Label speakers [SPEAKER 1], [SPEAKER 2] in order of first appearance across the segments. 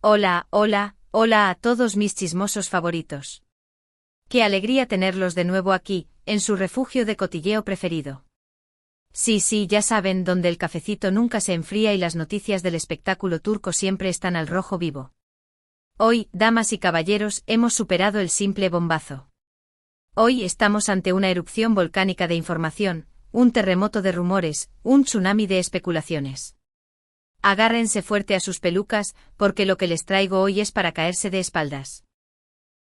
[SPEAKER 1] Hola, hola, hola a todos mis chismosos favoritos. Qué alegría tenerlos de nuevo aquí, en su refugio de cotilleo preferido. Sí, ya saben, donde el cafecito nunca se enfría y las noticias del espectáculo turco siempre están al rojo vivo. Hoy, damas y caballeros, hemos superado el simple bombazo. Hoy estamos ante una erupción volcánica de información, un terremoto de rumores, un tsunami de especulaciones. Agárrense fuerte a sus pelucas, porque lo que les traigo hoy es para caerse de espaldas.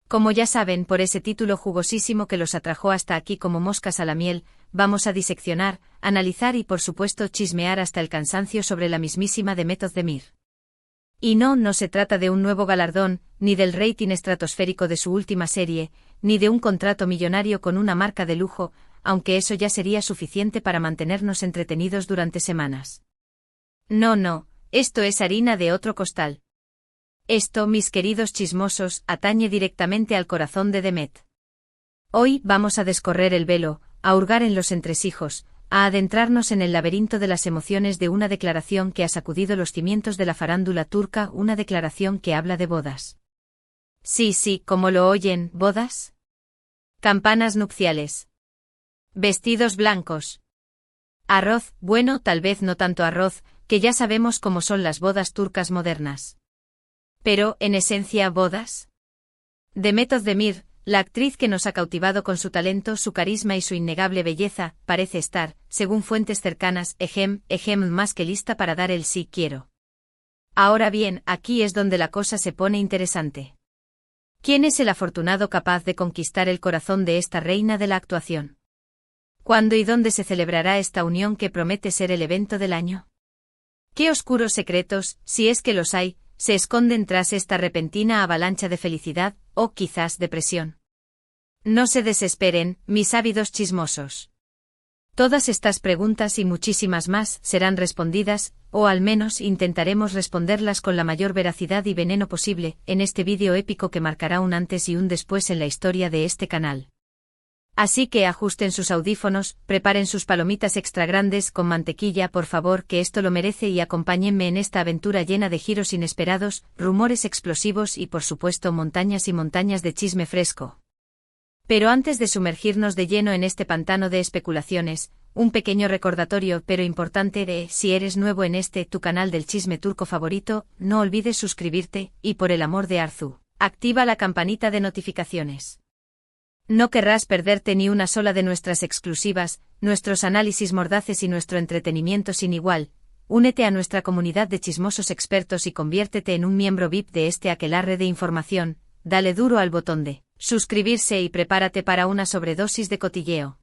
[SPEAKER 1] Como ya saben por ese título jugosísimo que los atrajo hasta aquí como moscas a la miel, vamos a diseccionar, analizar y por supuesto chismear hasta el cansancio sobre la mismísima Demet Özdemir. Y no se trata de un nuevo galardón, ni del rating estratosférico de su última serie, ni de un contrato millonario con una marca de lujo, aunque eso ya sería suficiente para mantenernos entretenidos durante semanas. No, esto es harina de otro costal. Esto, mis queridos chismosos, atañe directamente al corazón de Demet. Hoy vamos a descorrer el velo, a hurgar en los entresijos, a adentrarnos en el laberinto de las emociones de una declaración que ha sacudido los cimientos de la farándula turca, una declaración que habla de bodas. Sí, como lo oyen, bodas. Campanas nupciales. Vestidos blancos. Arroz, bueno, tal vez no tanto arroz, que ya sabemos cómo son las bodas turcas modernas. Pero, en esencia, ¿bodas? Demet Özdemir, la actriz que nos ha cautivado con su talento, su carisma y su innegable belleza, parece estar, según fuentes cercanas, más que lista para dar el sí quiero. Ahora bien, aquí es donde la cosa se pone interesante. ¿Quién es el afortunado capaz de conquistar el corazón de esta reina de la actuación? ¿Cuándo y dónde se celebrará esta unión que promete ser el evento del año? ¿Qué oscuros secretos, si es que los hay, se esconden tras esta repentina avalancha de felicidad, o quizás depresión? No se desesperen, mis ávidos chismosos. Todas estas preguntas y muchísimas más serán respondidas, o al menos intentaremos responderlas con la mayor veracidad y veneno posible, en este vídeo épico que marcará un antes y un después en la historia de este canal. Así que ajusten sus audífonos, preparen sus palomitas extra grandes con mantequilla, por favor, que esto lo merece, y acompáñenme en esta aventura llena de giros inesperados, rumores explosivos y por supuesto montañas y montañas de chisme fresco. Pero antes de sumergirnos de lleno en este pantano de especulaciones, un pequeño recordatorio pero importante de, si eres nuevo en este tu canal del chisme turco favorito, no olvides suscribirte, y por el amor de Arzu, activa la campanita de notificaciones. No querrás perderte ni una sola de nuestras exclusivas, nuestros análisis mordaces y nuestro entretenimiento sin igual. Únete a nuestra comunidad de chismosos expertos y conviértete en un miembro VIP de este aquelarre de información. Dale duro al botón de suscribirse y prepárate para una sobredosis de cotilleo.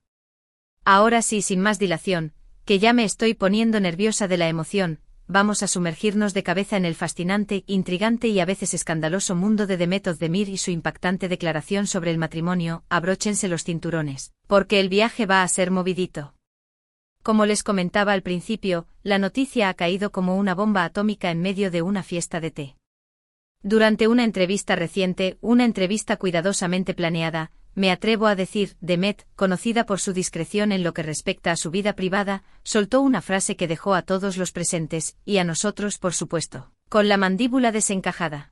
[SPEAKER 1] Ahora sí, sin más dilación, que ya me estoy poniendo nerviosa de la emoción, vamos a sumergirnos de cabeza en el fascinante, intrigante y a veces escandaloso mundo de Demet Özdemir y su impactante declaración sobre el matrimonio. Abróchense los cinturones, porque el viaje va a ser movidito. Como les comentaba al principio, la noticia ha caído como una bomba atómica en medio de una fiesta de té. Durante una entrevista reciente, una entrevista cuidadosamente planeada, me atrevo a decir, Demet, conocida por su discreción en lo que respecta a su vida privada, soltó una frase que dejó a todos los presentes, y a nosotros por supuesto, con la mandíbula desencajada.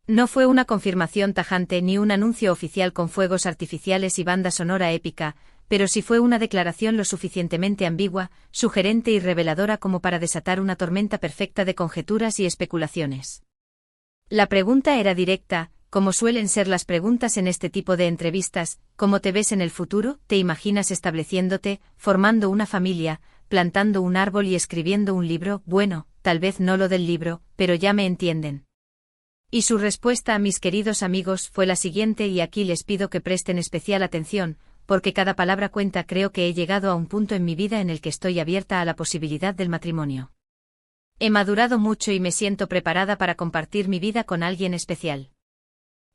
[SPEAKER 1] No fue una confirmación tajante ni un anuncio oficial con fuegos artificiales y banda sonora épica, pero sí fue una declaración lo suficientemente ambigua, sugerente y reveladora como para desatar una tormenta perfecta de conjeturas y especulaciones. La pregunta era directa, como suelen ser las preguntas en este tipo de entrevistas: ¿cómo te ves en el futuro? ¿Te imaginas estableciéndote, formando una familia, plantando un árbol y escribiendo un libro? Bueno, tal vez no lo del libro, pero ya me entienden. Y su respuesta, mis queridos amigos, fue la siguiente, y aquí les pido que presten especial atención, porque cada palabra cuenta. Creo que he llegado a un punto en mi vida en el que estoy abierta a la posibilidad del matrimonio. He madurado mucho y me siento preparada para compartir mi vida con alguien especial.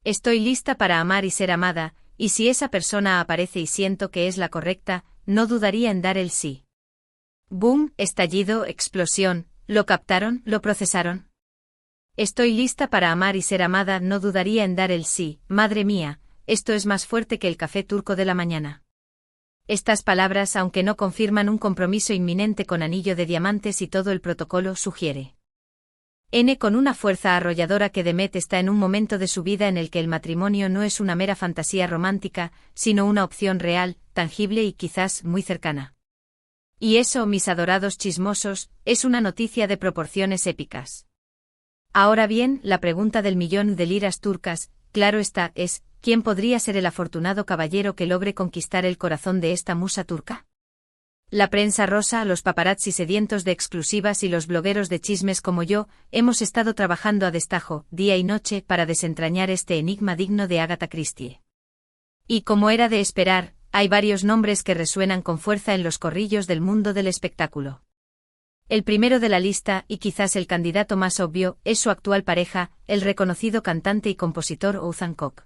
[SPEAKER 1] Estoy lista para amar y ser amada, y si esa persona aparece y siento que es la correcta, no dudaría en dar el sí. Boom, estallido, explosión, ¿lo captaron? ¿Lo procesaron? Estoy lista para amar y ser amada, no dudaría en dar el sí. Madre mía, esto es más fuerte que el café turco de la mañana. Estas palabras, aunque no confirman un compromiso inminente con anillo de diamantes y todo el protocolo, sugiere Con una fuerza arrolladora que Demet está en un momento de su vida en el que el matrimonio no es una mera fantasía romántica, sino una opción real, tangible y quizás muy cercana. Y eso, mis adorados chismosos, es una noticia de proporciones épicas. Ahora bien, la pregunta del millón de liras turcas, claro está, es, ¿quién podría ser el afortunado caballero que logre conquistar el corazón de esta musa turca? La prensa rosa, los paparazzi sedientos de exclusivas y los blogueros de chismes como yo, hemos estado trabajando a destajo, día y noche, para desentrañar este enigma digno de Agatha Christie. Y como era de esperar, hay varios nombres que resuenan con fuerza en los corrillos del mundo del espectáculo. El primero de la lista, y quizás el candidato más obvio, es su actual pareja, el reconocido cantante y compositor Oğuzhan Koç.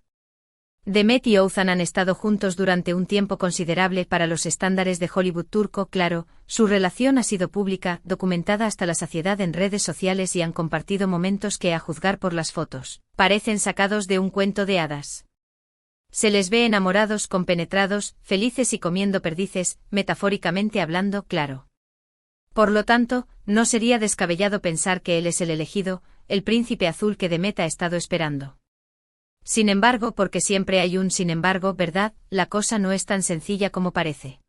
[SPEAKER 1] Demet y Oğuzhan han estado juntos durante un tiempo considerable para los estándares de Hollywood turco, claro, su relación ha sido pública, documentada hasta la saciedad en redes sociales y han compartido momentos que, a juzgar por las fotos, parecen sacados de un cuento de hadas. Se les ve enamorados, compenetrados, felices y comiendo perdices, metafóricamente hablando, claro. Por lo tanto, no sería descabellado pensar que él es el elegido, el príncipe azul que Demet ha estado esperando. Sin embargo, porque siempre hay un sin embargo, ¿verdad? La cosa no es tan sencilla como parece.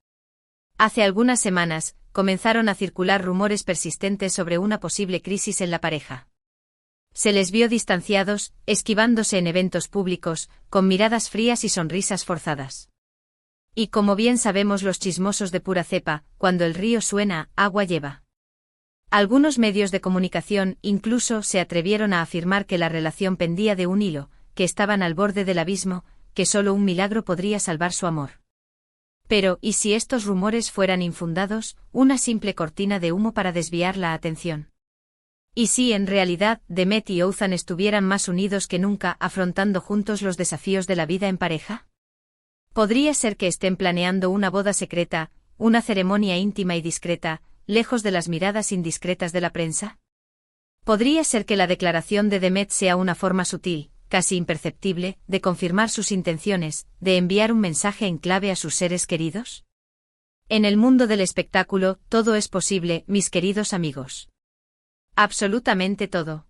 [SPEAKER 1] Hace algunas semanas, comenzaron a circular rumores persistentes sobre una posible crisis en la pareja. Se les vio distanciados, esquivándose en eventos públicos, con miradas frías y sonrisas forzadas. Y como bien sabemos los chismosos de pura cepa, cuando el río suena, agua lleva. Algunos medios de comunicación incluso se atrevieron a afirmar que la relación pendía de un hilo, que estaban al borde del abismo, que solo un milagro podría salvar su amor. Pero, ¿y si estos rumores fueran infundados, una simple cortina de humo para desviar la atención? ¿Y si en realidad Demet y Oğuzhan estuvieran más unidos que nunca, afrontando juntos los desafíos de la vida en pareja? ¿Podría ser que estén planeando una boda secreta, una ceremonia íntima y discreta, lejos de las miradas indiscretas de la prensa? ¿Podría ser que la declaración de Demet sea una forma sutil, casi imperceptible, de confirmar sus intenciones, de enviar un mensaje en clave a sus seres queridos? En el mundo del espectáculo, todo es posible, mis queridos amigos. Absolutamente todo.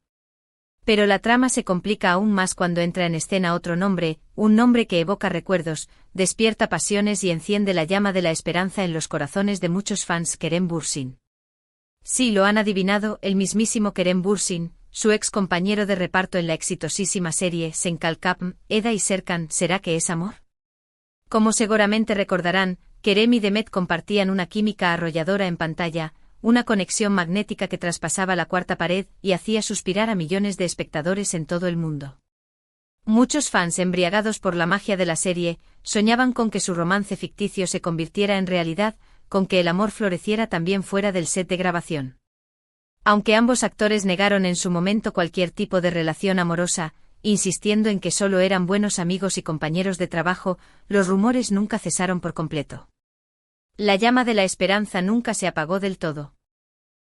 [SPEAKER 1] Pero la trama se complica aún más cuando entra en escena otro nombre, un nombre que evoca recuerdos, despierta pasiones y enciende la llama de la esperanza en los corazones de muchos fans: Kerem Bürsin. Sí, lo han adivinado, el mismísimo Kerem Bürsin, su ex compañero de reparto en la exitosísima serie Sen Kalkapm, Eda y Serkan, ¿será que es amor? Como seguramente recordarán, Kerem y Demet compartían una química arrolladora en pantalla, una conexión magnética que traspasaba la cuarta pared y hacía suspirar a millones de espectadores en todo el mundo. Muchos fans, embriagados por la magia de la serie, soñaban con que su romance ficticio se convirtiera en realidad, con que el amor floreciera también fuera del set de grabación. Aunque ambos actores negaron en su momento cualquier tipo de relación amorosa, insistiendo en que solo eran buenos amigos y compañeros de trabajo, los rumores nunca cesaron por completo. La llama de la esperanza nunca se apagó del todo.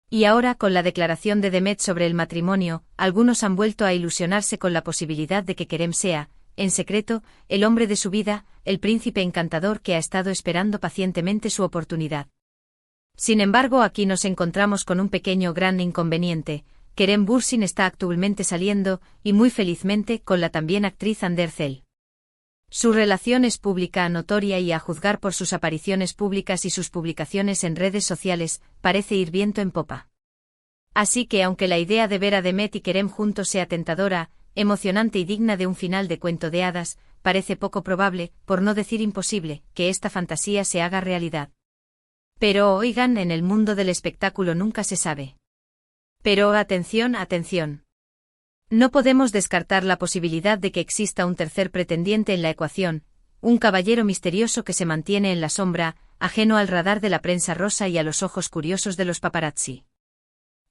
[SPEAKER 1] Y ahora, con la declaración de Demet sobre el matrimonio, algunos han vuelto a ilusionarse con la posibilidad de que Kerem sea, en secreto, el hombre de su vida, el príncipe encantador que ha estado esperando pacientemente su oportunidad. Sin embargo, aquí nos encontramos con un pequeño gran inconveniente. Kerem Bürsin está actualmente saliendo, y muy felizmente, con la también actriz Hande Erçel. Su relación es pública, notoria y, a juzgar por sus apariciones públicas y sus publicaciones en redes sociales, parece ir viento en popa. Así que, aunque la idea de ver a Demet y Kerem juntos sea tentadora, emocionante y digna de un final de cuento de hadas, parece poco probable, por no decir imposible, que esta fantasía se haga realidad. Pero oigan, en el mundo del espectáculo nunca se sabe. Pero atención, atención. No podemos descartar la posibilidad de que exista un tercer pretendiente en la ecuación, un caballero misterioso que se mantiene en la sombra, ajeno al radar de la prensa rosa y a los ojos curiosos de los paparazzi.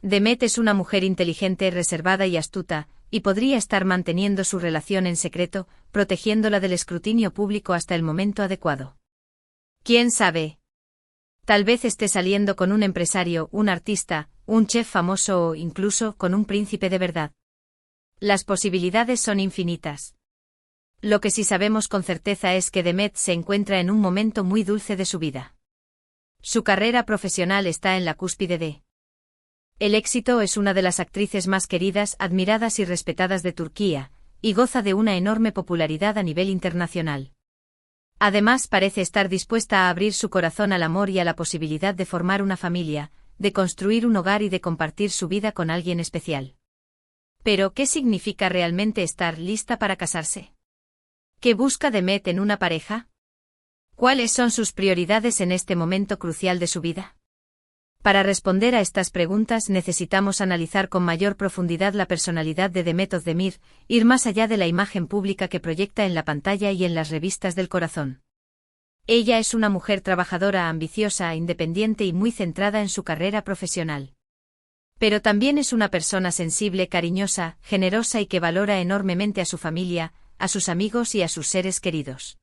[SPEAKER 1] Demet es una mujer inteligente, reservada y astuta, y podría estar manteniendo su relación en secreto, protegiéndola del escrutinio público hasta el momento adecuado. ¿Quién sabe? Tal vez esté saliendo con un empresario, un artista, un chef famoso o incluso con un príncipe de verdad. Las posibilidades son infinitas. Lo que sí sabemos con certeza es que Demet se encuentra en un momento muy dulce de su vida. Su carrera profesional está en la cúspide de El éxito es una de las actrices más queridas, admiradas y respetadas de Turquía, y goza de una enorme popularidad a nivel internacional. Además, parece estar dispuesta a abrir su corazón al amor y a la posibilidad de formar una familia, de construir un hogar y de compartir su vida con alguien especial. Pero, ¿qué significa realmente estar lista para casarse? ¿Qué busca Demet en una pareja? ¿Cuáles son sus prioridades en este momento crucial de su vida? Para responder a estas preguntas necesitamos analizar con mayor profundidad la personalidad de Demet Özdemir, ir más allá de la imagen pública que proyecta en la pantalla y en las revistas del corazón. Ella es una mujer trabajadora, ambiciosa, independiente y muy centrada en su carrera profesional. Pero también es una persona sensible, cariñosa, generosa y que valora enormemente a su familia, a sus amigos y a sus seres queridos.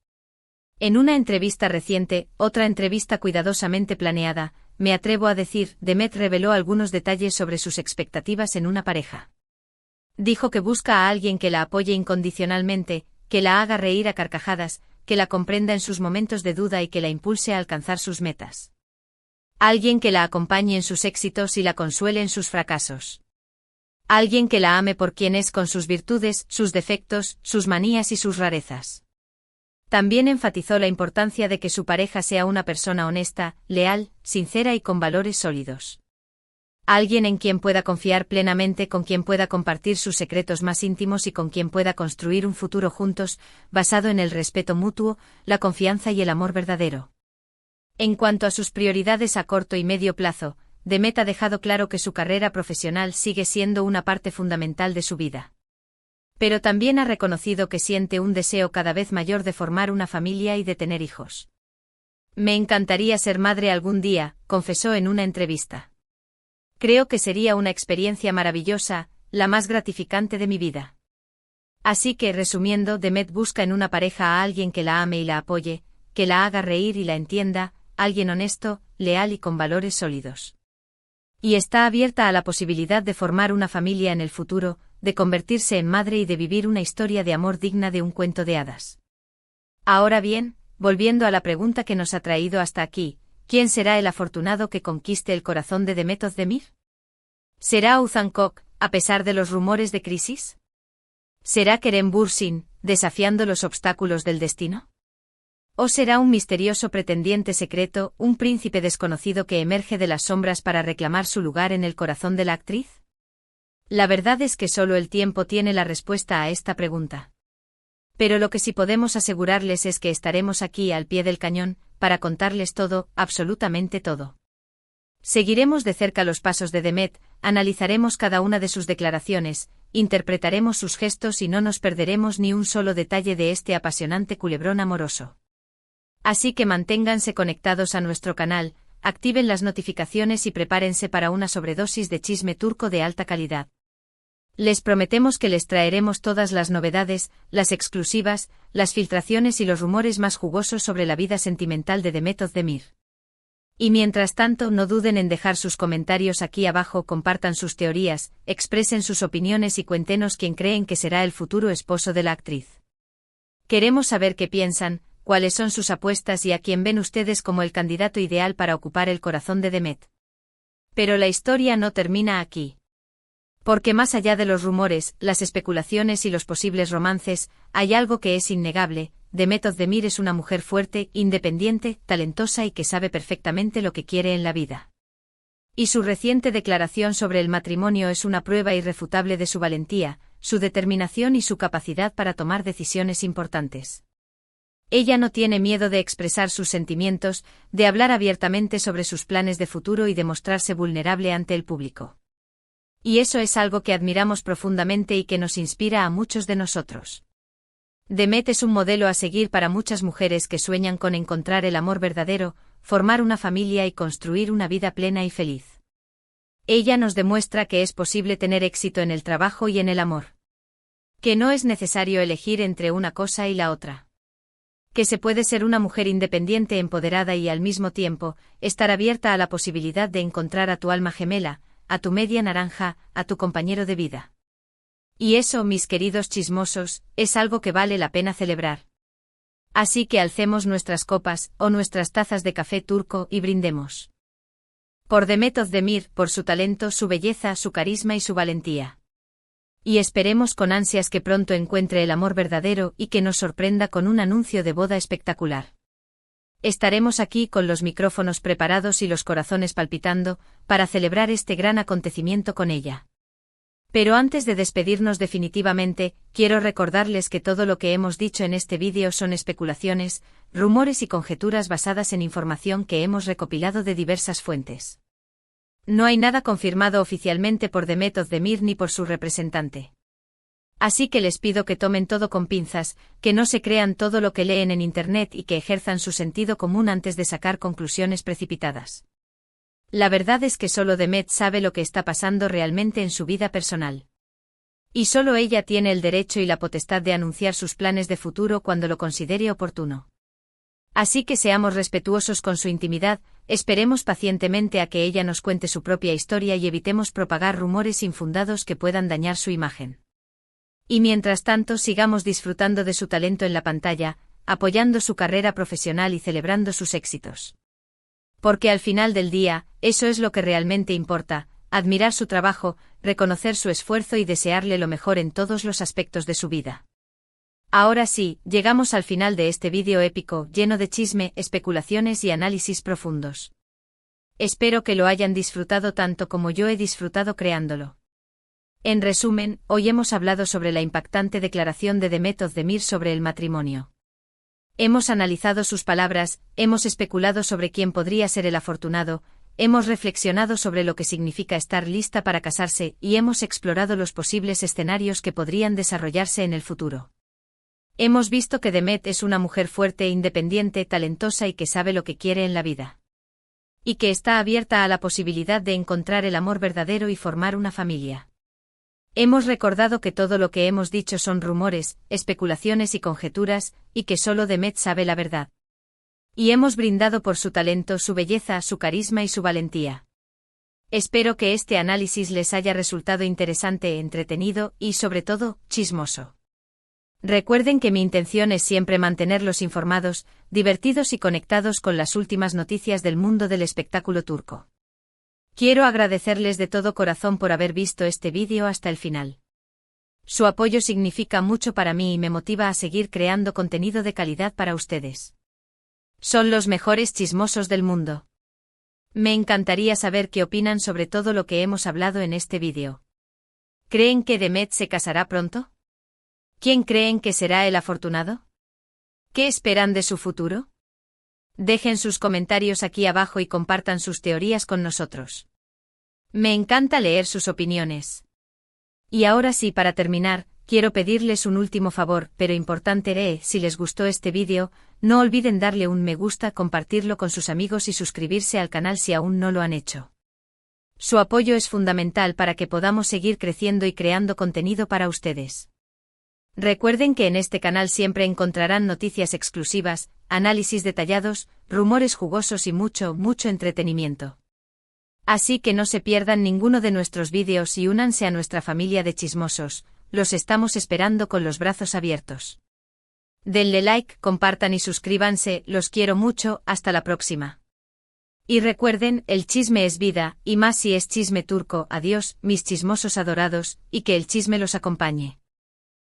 [SPEAKER 1] En una entrevista reciente, otra entrevista cuidadosamente planeada, me atrevo a decir, Demet reveló algunos detalles sobre sus expectativas en una pareja. Dijo que busca a alguien que la apoye incondicionalmente, que la haga reír a carcajadas, que la comprenda en sus momentos de duda y que la impulse a alcanzar sus metas. Alguien que la acompañe en sus éxitos y la consuele en sus fracasos. Alguien que la ame por quien es, con sus virtudes, sus defectos, sus manías y sus rarezas. También enfatizó la importancia de que su pareja sea una persona honesta, leal, sincera y con valores sólidos. Alguien en quien pueda confiar plenamente, con quien pueda compartir sus secretos más íntimos y con quien pueda construir un futuro juntos, basado en el respeto mutuo, la confianza y el amor verdadero. En cuanto a sus prioridades a corto y medio plazo, Demet ha dejado claro que su carrera profesional sigue siendo una parte fundamental de su vida. Pero también ha reconocido que siente un deseo cada vez mayor de formar una familia y de tener hijos. Me encantaría ser madre algún día, confesó en una entrevista. Creo que sería una experiencia maravillosa, la más gratificante de mi vida. Así que, resumiendo, Demet busca en una pareja a alguien que la ame y la apoye, que la haga reír y la entienda, alguien honesto, leal y con valores sólidos. Y está abierta a la posibilidad de formar una familia en el futuro, de convertirse en madre y de vivir una historia de amor digna de un cuento de hadas. Ahora bien, volviendo a la pregunta que nos ha traído hasta aquí, ¿quién será el afortunado que conquiste el corazón de Demet Özdemir? ¿Será Ozan Kök, a pesar de los rumores de crisis? ¿Será Kerem Bürsin, desafiando los obstáculos del destino? ¿O será un misterioso pretendiente secreto, un príncipe desconocido que emerge de las sombras para reclamar su lugar en el corazón de la actriz? La verdad es que solo el tiempo tiene la respuesta a esta pregunta. Pero lo que sí podemos asegurarles es que estaremos aquí al pie del cañón, para contarles todo, absolutamente todo. Seguiremos de cerca los pasos de Demet, analizaremos cada una de sus declaraciones, interpretaremos sus gestos y no nos perderemos ni un solo detalle de este apasionante culebrón amoroso. Así que manténganse conectados a nuestro canal, activen las notificaciones y prepárense para una sobredosis de chisme turco de alta calidad. Les prometemos que les traeremos todas las novedades, las exclusivas, las filtraciones y los rumores más jugosos sobre la vida sentimental de Demet Özdemir. Y mientras tanto, no duden en dejar sus comentarios aquí abajo, compartan sus teorías, expresen sus opiniones y cuéntenos quién creen que será el futuro esposo de la actriz. Queremos saber qué piensan, cuáles son sus apuestas y a quién ven ustedes como el candidato ideal para ocupar el corazón de Demet. Pero la historia no termina aquí. Porque más allá de los rumores, las especulaciones y los posibles romances, hay algo que es innegable: Demet Özdemir es una mujer fuerte, independiente, talentosa y que sabe perfectamente lo que quiere en la vida. Y su reciente declaración sobre el matrimonio es una prueba irrefutable de su valentía, su determinación y su capacidad para tomar decisiones importantes. Ella no tiene miedo de expresar sus sentimientos, de hablar abiertamente sobre sus planes de futuro y de mostrarse vulnerable ante el público. Y eso es algo que admiramos profundamente y que nos inspira a muchos de nosotros. Demet es un modelo a seguir para muchas mujeres que sueñan con encontrar el amor verdadero, formar una familia y construir una vida plena y feliz. Ella nos demuestra que es posible tener éxito en el trabajo y en el amor. Que no es necesario elegir entre una cosa y la otra. Que se puede ser una mujer independiente, empoderada y al mismo tiempo, estar abierta a la posibilidad de encontrar a tu alma gemela, a tu media naranja, a tu compañero de vida. Y eso, mis queridos chismosos, es algo que vale la pena celebrar. Así que alcemos nuestras copas, o nuestras tazas de café turco y brindemos. Por Demet Özdemir, por su talento, su belleza, su carisma y su valentía. Y esperemos con ansias que pronto encuentre el amor verdadero y que nos sorprenda con un anuncio de boda espectacular. Estaremos aquí con los micrófonos preparados y los corazones palpitando, para celebrar este gran acontecimiento con ella. Pero antes de despedirnos definitivamente, quiero recordarles que todo lo que hemos dicho en este vídeo son especulaciones, rumores y conjeturas basadas en información que hemos recopilado de diversas fuentes. No hay nada confirmado oficialmente por Demet Özdemir ni por su representante. Así que les pido que tomen todo con pinzas, que no se crean todo lo que leen en Internet y que ejerzan su sentido común antes de sacar conclusiones precipitadas. La verdad es que solo Demet sabe lo que está pasando realmente en su vida personal. Y solo ella tiene el derecho y la potestad de anunciar sus planes de futuro cuando lo considere oportuno. Así que seamos respetuosos con su intimidad, esperemos pacientemente a que ella nos cuente su propia historia y evitemos propagar rumores infundados que puedan dañar su imagen. Y mientras tanto sigamos disfrutando de su talento en la pantalla, apoyando su carrera profesional y celebrando sus éxitos. Porque al final del día, eso es lo que realmente importa, admirar su trabajo, reconocer su esfuerzo y desearle lo mejor en todos los aspectos de su vida. Ahora sí, llegamos al final de este vídeo épico, lleno de chisme, especulaciones y análisis profundos. Espero que lo hayan disfrutado tanto como yo he disfrutado creándolo. En resumen, hoy hemos hablado sobre la impactante declaración de Demet Özdemir sobre el matrimonio. Hemos analizado sus palabras, hemos especulado sobre quién podría ser el afortunado, hemos reflexionado sobre lo que significa estar lista para casarse y hemos explorado los posibles escenarios que podrían desarrollarse en el futuro. Hemos visto que Demet es una mujer fuerte e independiente, talentosa y que sabe lo que quiere en la vida. Y que está abierta a la posibilidad de encontrar el amor verdadero y formar una familia. Hemos recordado que todo lo que hemos dicho son rumores, especulaciones y conjeturas, y que solo Demet sabe la verdad. Y hemos brindado por su talento, su belleza, su carisma y su valentía. Espero que este análisis les haya resultado interesante, entretenido y, sobre todo, chismoso. Recuerden que mi intención es siempre mantenerlos informados, divertidos y conectados con las últimas noticias del mundo del espectáculo turco. Quiero agradecerles de todo corazón por haber visto este vídeo hasta el final. Su apoyo significa mucho para mí y me motiva a seguir creando contenido de calidad para ustedes. Son los mejores chismosos del mundo. Me encantaría saber qué opinan sobre todo lo que hemos hablado en este vídeo. ¿Creen que Demet se casará pronto? ¿Quién creen que será el afortunado? ¿Qué esperan de su futuro? Dejen sus comentarios aquí abajo y compartan sus teorías con nosotros. Me encanta leer sus opiniones. Y ahora sí, para terminar, quiero pedirles un último favor, pero importante. Si les gustó este vídeo, no olviden darle un me gusta, compartirlo con sus amigos y suscribirse al canal si aún no lo han hecho. Su apoyo es fundamental para que podamos seguir creciendo y creando contenido para ustedes. Recuerden que en este canal siempre encontrarán noticias exclusivas, análisis detallados, rumores jugosos y mucho entretenimiento. Así que no se pierdan ninguno de nuestros vídeos y únanse a nuestra familia de chismosos, los estamos esperando con los brazos abiertos. Denle like, compartan y suscríbanse, los quiero mucho, hasta la próxima. Y recuerden, el chisme es vida, y más si es chisme turco. Adiós, mis chismosos adorados, y que el chisme los acompañe.